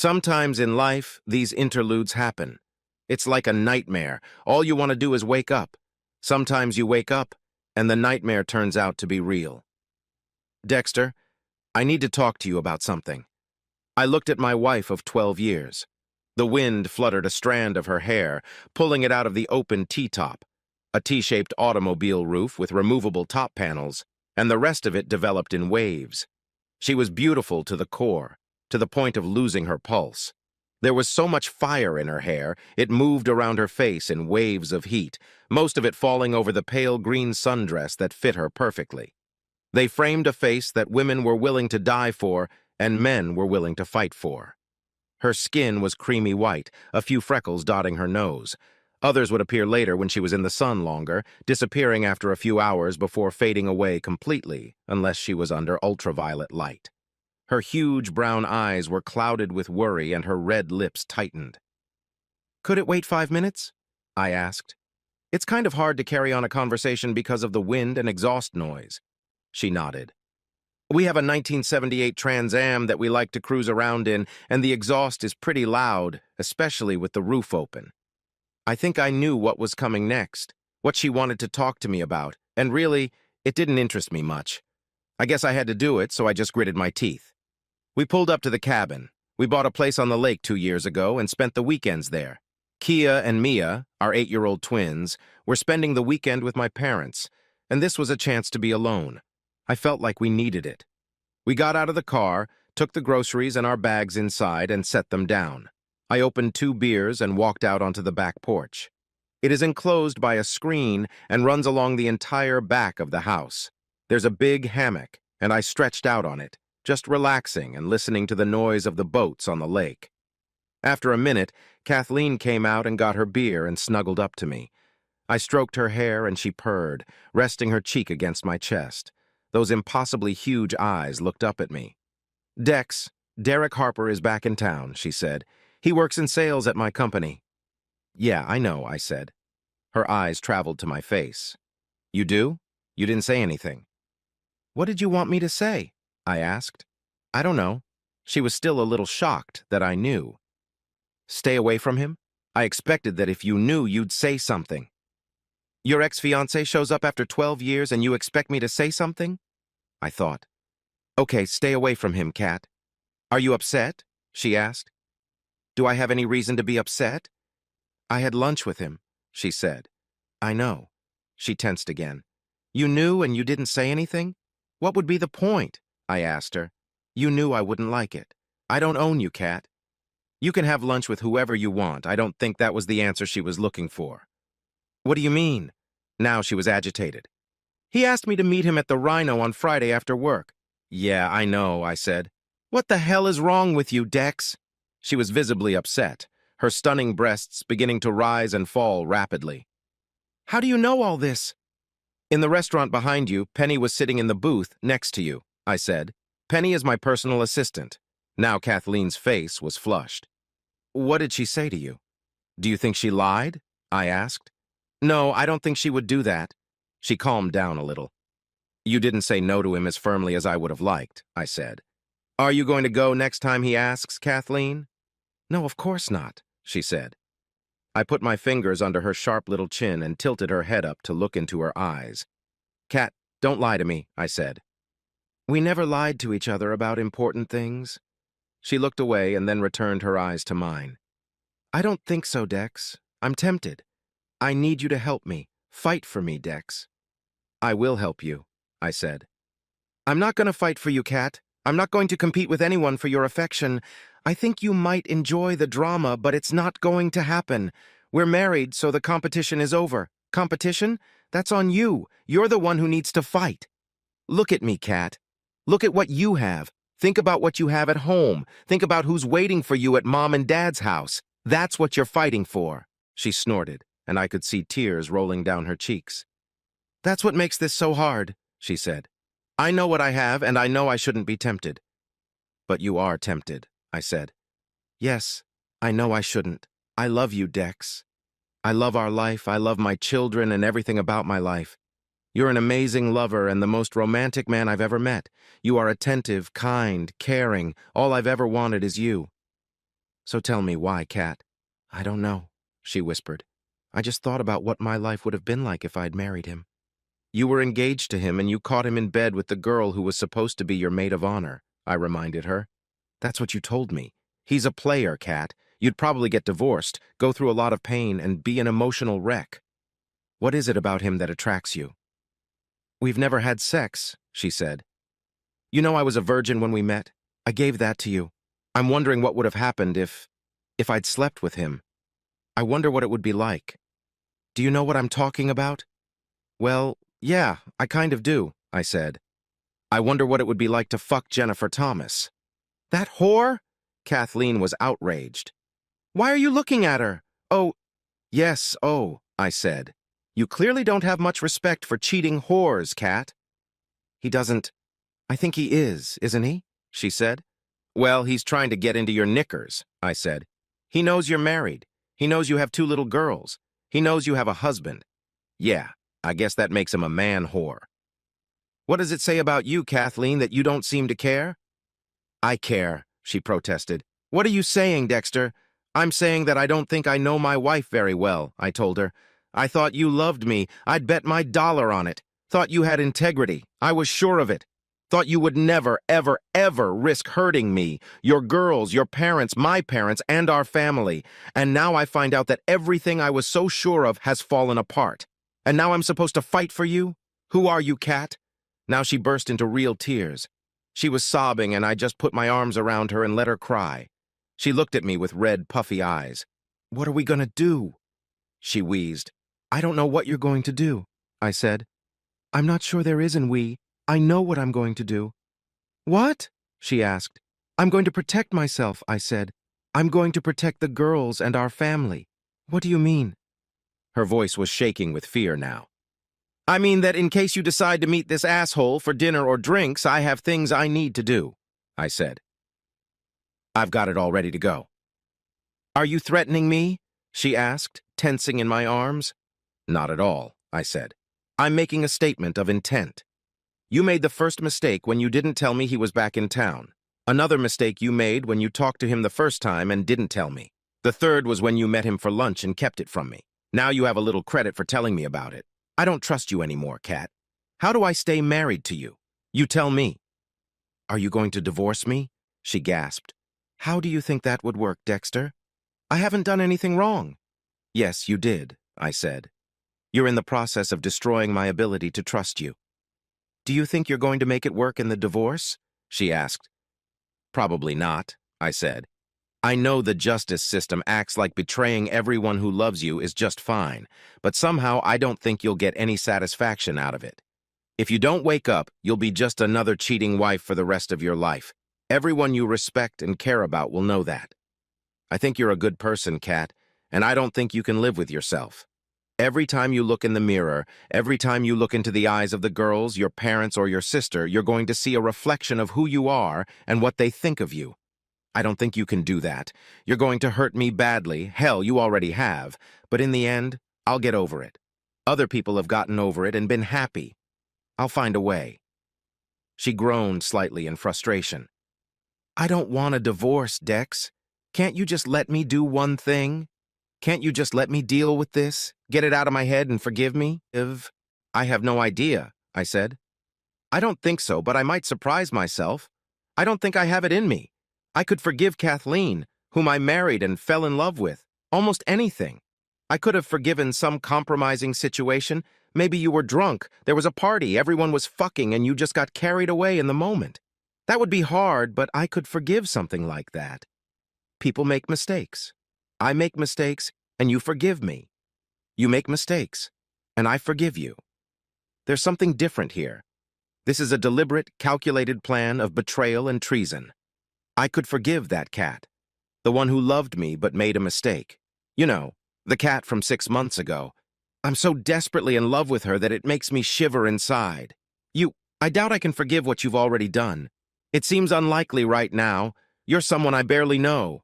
Sometimes in life, these interludes happen. It's like a nightmare. All you want to do is wake up. Sometimes you wake up, and the nightmare turns out to be real. Dexter, I need to talk to you about something. I looked at my wife of 12 years. The wind fluttered a strand of her hair, pulling it out of the open T-top, a T-shaped automobile roof with removable top panels, and the rest of it developed in waves. She was beautiful to the core, to the point of losing her pulse. There was so much fire in her hair, it moved around her face in waves of heat, most of it falling over the pale green sundress that fit her perfectly. They framed a face that women were willing to die for and men were willing to fight for. Her skin was creamy white, a few freckles dotting her nose. Others would appear later when she was in the sun longer, disappearing after a few hours before fading away completely, unless she was under ultraviolet light. Her huge brown eyes were clouded with worry and her red lips tightened. "Could it wait 5 minutes?" I asked. "It's kind of hard to carry on a conversation because of the wind and exhaust noise." She nodded. "We have a 1978 Trans Am that we like to cruise around in, and the exhaust is pretty loud, especially with the roof open." I think I knew what was coming next, what she wanted to talk to me about, and really, it didn't interest me much. I guess I had to do it, so I just gritted my teeth. We pulled up to the cabin. We bought a place on the lake 2 years ago and spent the weekends there. Kia and Mia, our 8-year-old twins, were spending the weekend with my parents, and this was a chance to be alone. I felt like we needed it. We got out of the car, took the groceries and our bags inside, and set them down. I opened 2 beers and walked out onto the back porch. It is enclosed by a screen and runs along the entire back of the house. There's a big hammock, and I stretched out on it, just relaxing and listening to the noise of the boats on the lake. After a minute, Kathleen came out and got her beer and snuggled up to me. I stroked her hair and she purred, resting her cheek against my chest. Those impossibly huge eyes looked up at me. "Dex, Derek Harper is back in town," she said. "He works in sales at my company." "Yeah, I know," I said. Her eyes traveled to my face. "You do? You didn't say anything." "What did you want me to say?" I asked. "I don't know." She was still a little shocked that I knew. "Stay away from him? I expected that if you knew, you'd say something." "Your ex-fiancé shows up after 12 years and you expect me to say something?" I thought. "Okay, stay away from him, Kat." "Are you upset?" she asked. "Do I have any reason to be upset?" "I had lunch with him," she said. "I know." She tensed again. "You knew and you didn't say anything? What would be the point?" I asked her. "You knew I wouldn't like it. I don't own you, Kat." "You can have lunch with whoever you want." I don't think that was the answer she was looking for. "What do you mean?" Now she was agitated. "He asked me to meet him at the Rhino on Friday after work." "Yeah, I know," I said. "What the hell is wrong with you, Dex?" She was visibly upset, her stunning breasts beginning to rise and fall rapidly. "How do you know all this?" "In the restaurant behind you, Penny was sitting in the booth next to you," I said. "Penny is my personal assistant." Now Kathleen's face was flushed. "What did she say to you?" "Do you think she lied?" I asked. "No, I don't think she would do that." She calmed down a little. "You didn't say no to him as firmly as I would have liked," I said. "Are you going to go next time he asks, Kathleen?" "No, of course not," she said. I put my fingers under her sharp little chin and tilted her head up to look into her eyes. "Kat, don't lie to me," I said. "We never lied to each other about important things." She looked away and then returned her eyes to mine. "I don't think so, Dex. I'm tempted. I need you to help me. Fight for me, Dex." "I will help you," I said. "I'm not going to fight for you, Kat. I'm not going to compete with anyone for your affection. I think you might enjoy the drama, but it's not going to happen. We're married, so the competition is over. Competition? That's on you. You're the one who needs to fight. Look at me, Kat. Look at what you have. Think about what you have at home. Think about who's waiting for you at Mom and Dad's house. That's what you're fighting for." She snorted, and I could see tears rolling down her cheeks. "That's what makes this so hard," she said. "I know what I have, and I know I shouldn't be tempted." "But you are tempted," I said. "Yes, I know I shouldn't. I love you, Dex. I love our life, I love my children and everything about my life. You're an amazing lover and the most romantic man I've ever met. You are attentive, kind, caring. All I've ever wanted is you." So tell me why, Kat? I don't know, she whispered. I just thought about what my life would have been like if I'd married him. You were engaged to him and you caught him in bed with the girl who was supposed to be your maid of honor, I reminded her. That's what you told me. He's a player, Kat. You'd probably get divorced, go through a lot of pain, and be an emotional wreck. What is it about him that attracts you? We've never had sex, she said. You know I was a virgin when we met. I gave that to you. I'm wondering what would have happened if I'd slept with him. I wonder what it would be like. Do you know what I'm talking about? Well, yeah, I kind of do, I said. I wonder what it would be like to fuck Jennifer Thomas. That whore? Kathleen was outraged. Why are you looking at her? Oh, yes, oh, I said. You clearly don't have much respect for cheating whores, Kat. He doesn't. I think he is, isn't he? She said. Well, he's trying to get into your knickers, I said. He knows you're married. He knows you have 2 little girls. He knows you have a husband. Yeah, I guess that makes him a man whore. What does it say about you, Kathleen, that you don't seem to care? I care, she protested. What are you saying, Dexter? I'm saying that I don't think I know my wife very well, I told her. I thought you loved me. I'd bet my dollar on it. Thought you had integrity. I was sure of it. Thought you would never, ever, ever risk hurting me, your girls, your parents, my parents, and our family. And now I find out that everything I was so sure of has fallen apart. And now I'm supposed to fight for you? Who are you, Kat? Now she burst into real tears. She was sobbing, and I just put my arms around her and let her cry. She looked at me with red, puffy eyes. What are we gonna do? She wheezed. I don't know what you're going to do, I said. I'm not sure there is an we. I know what I'm going to do. What? She asked. I'm going to protect myself, I said. I'm going to protect the girls and our family. What do you mean? Her voice was shaking with fear now. I mean that in case you decide to meet this asshole for dinner or drinks, I have things I need to do, I said. I've got it all ready to go. Are you threatening me? She asked, tensing in my arms. Not at all, I said. I'm making a statement of intent. You made the first mistake when you didn't tell me he was back in town. Another mistake you made when you talked to him the first time and didn't tell me. The third was when you met him for lunch and kept it from me. Now you have a little credit for telling me about it. I don't trust you anymore, Kat. How do I stay married to you? You tell me. Are you going to divorce me? She gasped. How do you think that would work, Dexter? I haven't done anything wrong. Yes, you did, I said. You're in the process of destroying my ability to trust you. Do you think you're going to make it work in the divorce? She asked. Probably not, I said. I know the justice system acts like betraying everyone who loves you is just fine, but somehow I don't think you'll get any satisfaction out of it. If you don't wake up, you'll be just another cheating wife for the rest of your life. Everyone you respect and care about will know that. I think you're a good person, Kat, and I don't think you can live with yourself. Every time you look in the mirror, every time you look into the eyes of the girls, your parents, or your sister, you're going to see a reflection of who you are and what they think of you. I don't think you can do that. You're going to hurt me badly. Hell, you already have. But in the end, I'll get over it. Other people have gotten over it and been happy. I'll find a way. She groaned slightly in frustration. I don't want a divorce, Dex. Can't you just let me do one thing? Can't you just let me deal with this? Get it out of my head and forgive me? I have no idea, I said. I don't think so, but I might surprise myself. I don't think I have it in me. I could forgive Kathleen, whom I married and fell in love with. Almost anything. I could have forgiven some compromising situation. Maybe you were drunk, there was a party, everyone was fucking, and you just got carried away in the moment. That would be hard, but I could forgive something like that. People make mistakes. I make mistakes, and you forgive me. You make mistakes, and I forgive you. There's something different here. This is a deliberate, calculated plan of betrayal and treason. I could forgive that cat, the one who loved me but made a mistake. You know, the cat from 6 months ago. I'm so desperately in love with her that it makes me shiver inside. I doubt I can forgive what you've already done. It seems unlikely right now. You're someone I barely know.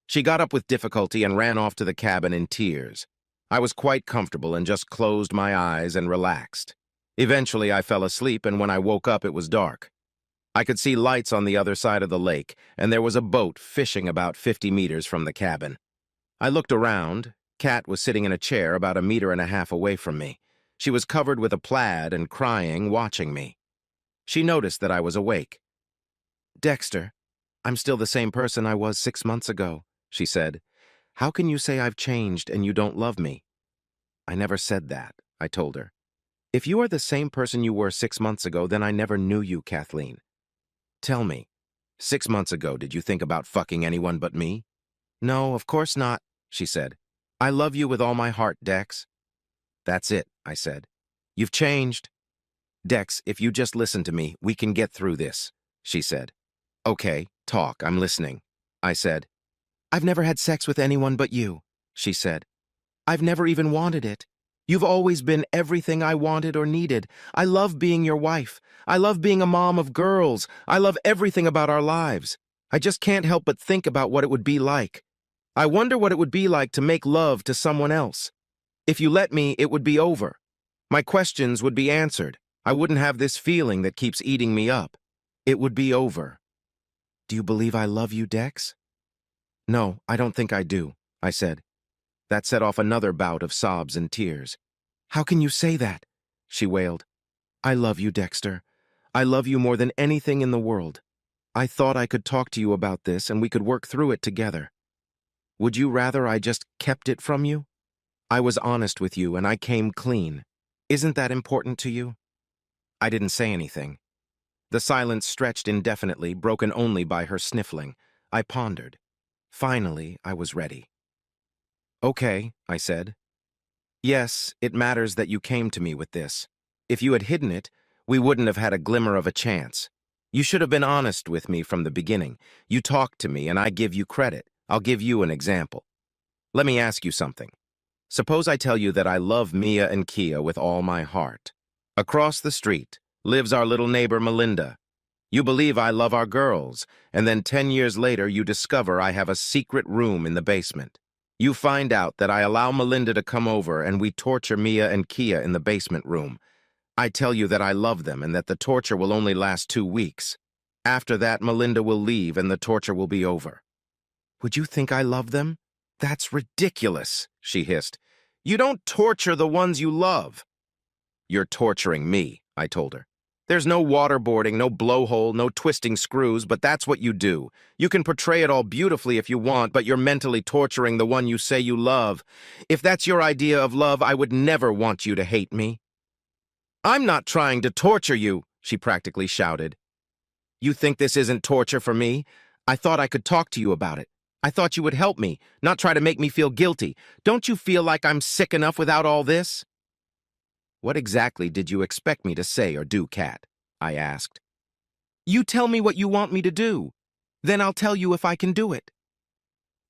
She got up with difficulty and ran off to the cabin in tears. I was quite comfortable and just closed my eyes and relaxed. Eventually, I fell asleep, and when I woke up, it was dark. I could see lights on the other side of the lake, and there was a boat fishing about 50 meters from the cabin. I looked around. Kat was sitting in a chair about 1.5 meters away from me. She was covered with a plaid and crying, watching me. She noticed that I was awake. "Dexter, I'm still the same person I was 6 months ago," she said. "How can you say I've changed and you don't love me?" "I never said that," I told her. "If you are the same person you were 6 months ago, then I never knew you, Kathleen. Tell me, 6 months ago, did you think about fucking anyone but me?" "No, of course not," she said. "I love you with all my heart, Dex." "That's it," I said. "You've changed." "Dex, if you just listen to me, we can get through this," she said. "Okay, talk, I'm listening," I said. "I've never had sex with anyone but you," she said. "I've never even wanted it. You've always been everything I wanted or needed. I love being your wife. I love being a mom of girls. I love everything about our lives. I just can't help but think about what it would be like. I wonder what it would be like to make love to someone else. If you let me, it would be over. My questions would be answered. I wouldn't have this feeling that keeps eating me up. It would be over." "Do you believe I love you, Dex?" "No, I don't think I do," I said. That set off another bout of sobs and tears. "How can you say that?" she wailed. "I love you, Dexter. I love you more than anything in the world. I thought I could talk to you about this and we could work through it together. Would you rather I just kept it from you? I was honest with you and I came clean. Isn't that important to you?" I didn't say anything. The silence stretched indefinitely, broken only by her sniffling. I pondered. Finally, I was ready. "Okay," I said. "Yes, it matters that you came to me with this. If you had hidden it, we wouldn't have had a glimmer of a chance. You should have been honest with me from the beginning. You talked to me, and I give you credit. I'll give you an example. Let me ask you something. Suppose I tell you that I love Mia and Kia with all my heart. Across the street lives our little neighbor Melinda. You believe I love our girls, and then 10 years later you discover I have a secret room in the basement. You find out that I allow Melinda to come over and we torture Mia and Kia in the basement room. I tell you that I love them and that the torture will only last 2 weeks. After that, Melinda will leave and the torture will be over. Would you think I love them? That's ridiculous," she hissed. "You don't torture the ones you love." "You're torturing me," I told her. "There's no waterboarding, no blowhole, no twisting screws, but that's what you do. You can portray it all beautifully if you want, but you're mentally torturing the one you say you love. If that's your idea of love, I would never want you to hate me." "I'm not trying to torture you," she practically shouted. "You think this isn't torture for me? I thought I could talk to you about it. I thought you would help me, not try to make me feel guilty. Don't you feel like I'm sick enough without all this?" "What exactly did you expect me to say or do, Kat?" I asked. "You tell me what you want me to do. Then I'll tell you if I can do it."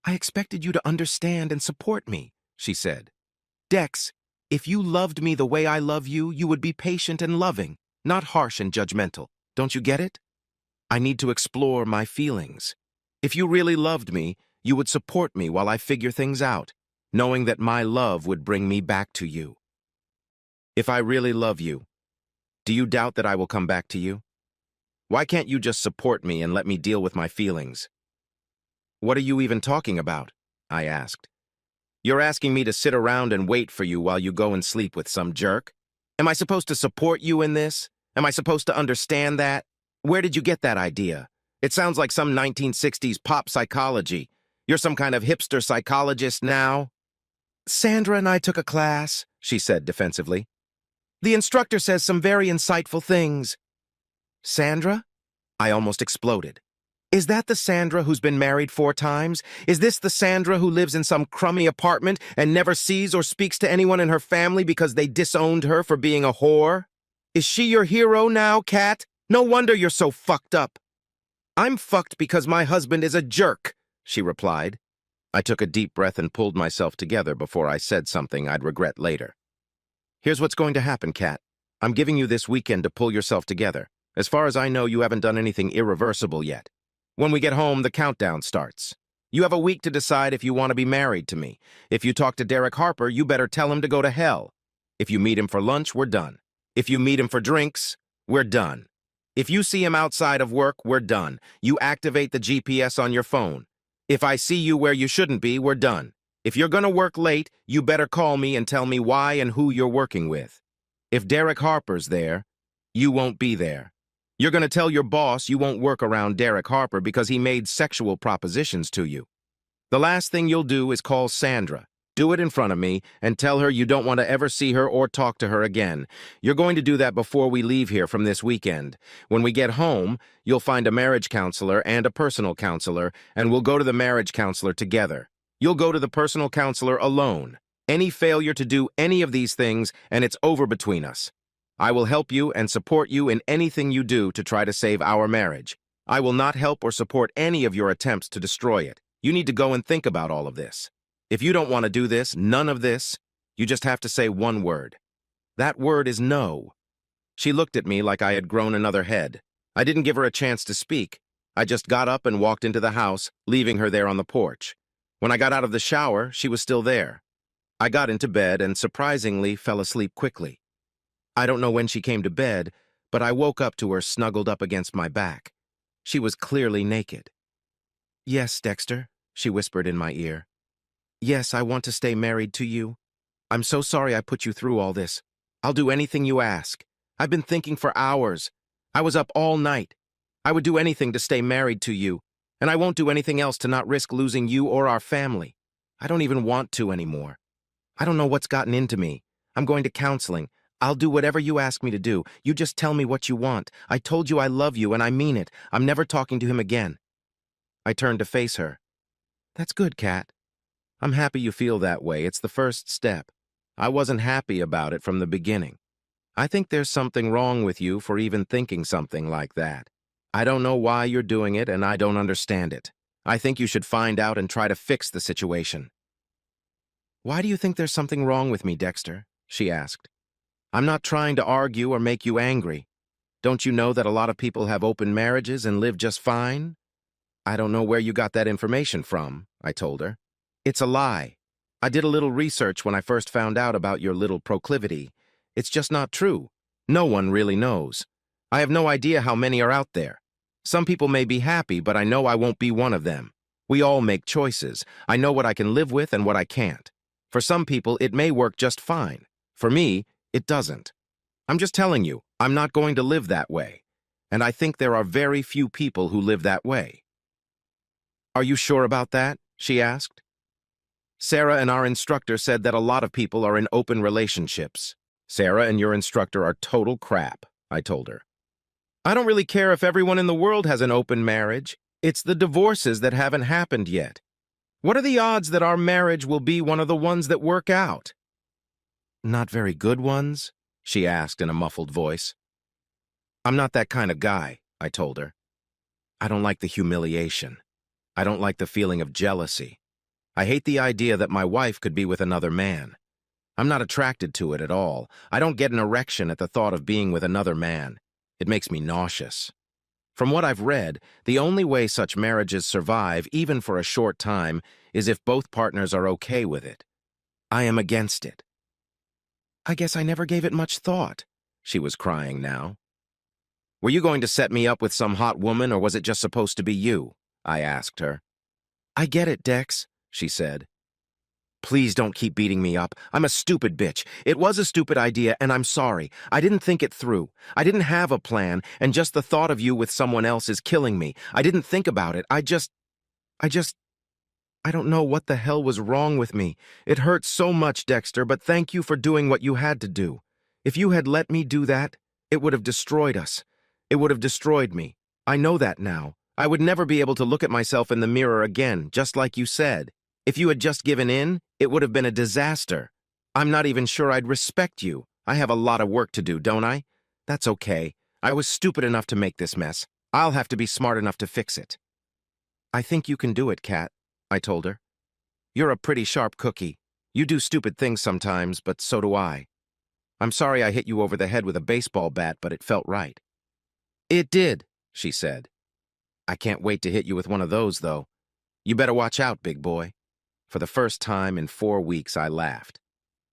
"I expected you to understand and support me," she said. "Dex, if you loved me the way I love you, you would be patient and loving, not harsh and judgmental. Don't you get it? I need to explore my feelings. If you really loved me, you would support me while I figure things out, knowing that my love would bring me back to you. If I really love you, do you doubt that I will come back to you? Why can't you just support me and let me deal with my feelings?" "What are you even talking about?" I asked. "You're asking me to sit around and wait for you while you go and sleep with some jerk? Am I supposed to support you in this? Am I supposed to understand that? Where did you get that idea? It sounds like some 1960s pop psychology. You're some kind of hipster psychologist now?" "Sandra and I took a class," she said defensively. "The instructor says some very insightful things." "Sandra?" I almost exploded. "Is that the Sandra who's been married 4 times? Is this the Sandra who lives in some crummy apartment and never sees or speaks to anyone in her family because they disowned her for being a whore? Is she your hero now, Kat? No wonder you're so fucked up." "I'm fucked because my husband is a jerk," she replied. I took a deep breath and pulled myself together before I said something I'd regret later. "Here's what's going to happen, Kat. I'm giving you this weekend to pull yourself together. As far as I know, you haven't done anything irreversible yet. When we get home, the countdown starts. You have a week to decide if you want to be married to me. If you talk to Derek Harper, you better tell him to go to hell. If you meet him for lunch, we're done. If you meet him for drinks, we're done. If you see him outside of work, we're done. You activate the GPS on your phone. If I see you where you shouldn't be, we're done. If you're gonna work late, you better call me and tell me why and who you're working with. If Derek Harper's there, you won't be there. You're gonna tell your boss you won't work around Derek Harper because he made sexual propositions to you. The last thing you'll do is call Sandra. Do it in front of me and tell her you don't want to ever see her or talk to her again. You're going to do that before we leave here from this weekend. When we get home, you'll find a marriage counselor and a personal counselor, and we'll go to the marriage counselor together. You'll go to the personal counselor alone. Any failure to do any of these things, and it's over between us. I will help you and support you in anything you do to try to save our marriage. I will not help or support any of your attempts to destroy it. You need to go and think about all of this. If you don't want to do this, none of this, you just have to say one word. That word is no. She looked at me like I had grown another head. I didn't give her a chance to speak. I just got up and walked into the house, leaving her there on the porch. When I got out of the shower, she was still there. I got into bed and surprisingly fell asleep quickly. I don't know when she came to bed, but I woke up to her snuggled up against my back. She was clearly naked. "Yes, Dexter," she whispered in my ear. "Yes, I want to stay married to you. I'm so sorry I put you through all this. I'll do anything you ask. I've been thinking for hours. I was up all night. I would do anything to stay married to you, and I won't do anything else to not risk losing you or our family. I don't even want to anymore. I don't know what's gotten into me. I'm going to counseling. I'll do whatever you ask me to do. You just tell me what you want. I told you I love you, and I mean it. I'm never talking to him again." I turned to face her. "That's good, Kat. I'm happy you feel that way. It's the first step. I wasn't happy about it from the beginning. I think there's something wrong with you for even thinking something like that. I don't know why you're doing it, and I don't understand it. I think you should find out and try to fix the situation." "Why do you think there's something wrong with me, Dexter?" she asked. "I'm not trying to argue or make you angry. Don't you know that a lot of people have open marriages and live just fine?" "I don't know where you got that information from," I told her. "It's a lie. I did a little research when I first found out about your little proclivity. It's just not true. No one really knows. I have no idea how many are out there. Some people may be happy, but I know I won't be one of them. We all make choices. I know what I can live with and what I can't. For some people, it may work just fine. For me, it doesn't. I'm just telling you, I'm not going to live that way. And I think there are very few people who live that way." "Are you sure about that?" she asked. "Sarah and our instructor said that a lot of people are in open relationships." "Sarah and your instructor are total crap," I told her. "I don't really care if everyone in the world has an open marriage. It's the divorces that haven't happened yet. What are the odds that our marriage will be one of the ones that work out?" "Not very good ones?" she asked in a muffled voice. "I'm not that kind of guy," I told her. "I don't like the humiliation. I don't like the feeling of jealousy. I hate the idea that my wife could be with another man. I'm not attracted to it at all. I don't get an erection at the thought of being with another man. It makes me nauseous. From what I've read, the only way such marriages survive, even for a short time, is if both partners are okay with it. I am against it." "I guess I never gave it much thought." She was crying now. "Were you going to set me up with some hot woman, or was it just supposed to be you?" I asked her. "I get it, Dex," she said. "Please don't keep beating me up. I'm a stupid bitch. It was a stupid idea, and I'm sorry. I didn't think it through. I didn't have a plan, and just the thought of you with someone else is killing me. I didn't think about it. I don't know what the hell was wrong with me. It hurts so much, Dexter, but thank you for doing what you had to do. If you had let me do that, it would have destroyed us. It would have destroyed me. I know that now. I would never be able to look at myself in the mirror again, just like you said. If you had just given in, it would have been a disaster. I'm not even sure I'd respect you. I have a lot of work to do, don't I? That's okay. I was stupid enough to make this mess. I'll have to be smart enough to fix it." "I think you can do it, Kat," I told her. "You're a pretty sharp cookie. You do stupid things sometimes, but so do I. I'm sorry I hit you over the head with a baseball bat, but it felt right." "It did," she said. "I can't wait to hit you with one of those, though. You better watch out, big boy." For the first time in 4 weeks, I laughed.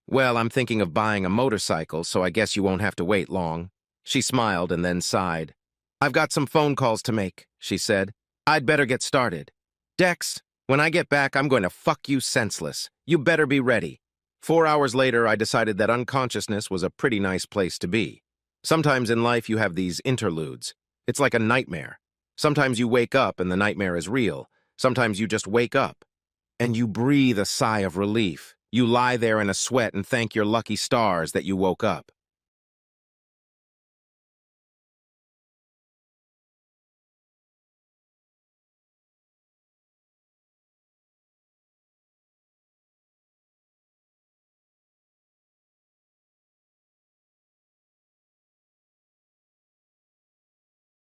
"Well, I'm thinking of buying a motorcycle, so I guess you won't have to wait long." She smiled and then sighed. I've got some phone calls to make, she said. I'd better get started. Dex, when I get back, I'm going to fuck you senseless. You better be ready. 4 hours later, I decided that unconsciousness was a pretty nice place to be. Sometimes in life you have these interludes. It's like a nightmare. Sometimes you wake up and the nightmare is real. Sometimes you just wake up and you breathe a sigh of relief. You lie there in a sweat and thank your lucky stars that you woke up.